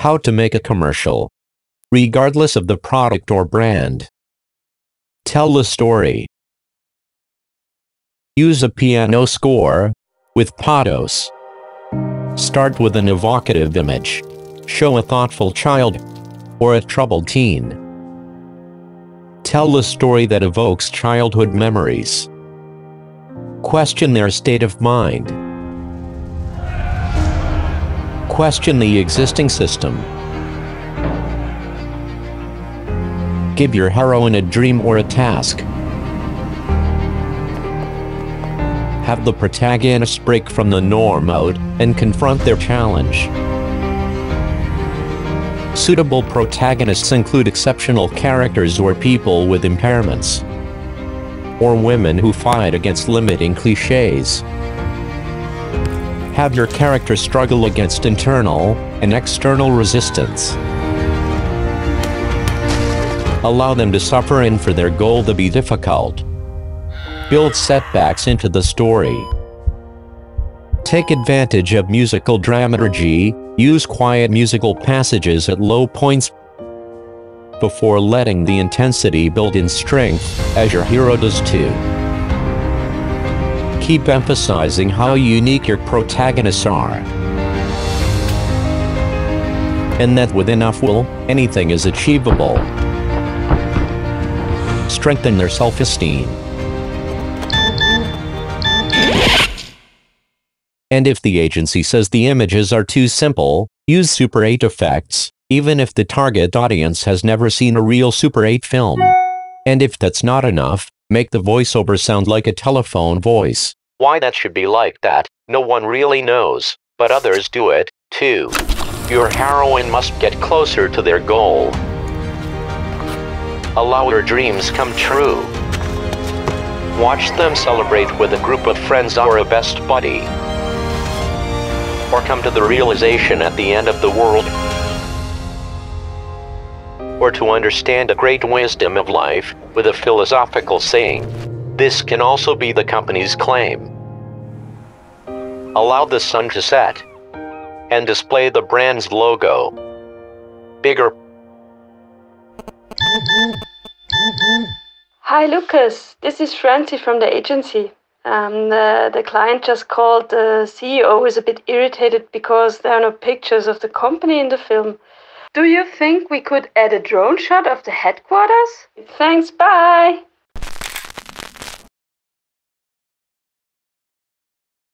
How to make a commercial, regardless of the product or brand. Tell the story. Use a piano score with Patos. Start with an evocative image. Show a thoughtful child or a troubled teen. Tell the story that evokes childhood memories. Question their state of mind. Question the existing system. Give your heroine a dream or a task. Have the protagonist break from the norm mode and confront their challenge. Suitable protagonists include exceptional characters or people with impairments, or women who fight against limiting cliches. Have your character struggle against internal and external resistance. Allow them to suffer and for their goal to be difficult. Build setbacks into the story. Take advantage of musical dramaturgy. Use quiet musical passages at low points before letting the intensity build in strength, as your hero does too. Keep emphasizing how unique your protagonists are, and that with enough will, anything is achievable. Strengthen their self-esteem. And if the agency says the images are too simple, use Super 8 effects, even if the target audience has never seen a real Super 8 film. And if that's not enough, make the voiceover sound like a telephone voice. Why that should be like that, no one really knows, but others do it, too. Your heroine must get closer to their goal. Allow her dreams come true. Watch them celebrate with a group of friends or a best buddy. Or come to the realization at the end of the world. Or to understand a great wisdom of life with a philosophical saying. This can also be the company's claim. Allow the sun to set and display the brand's logo. Bigger. Hi Lucas, this is Francie from the agency. The client just called. The CEO is a bit irritated because there are no pictures of the company in the film. Do you think we could add a drone shot of the headquarters? Thanks, bye!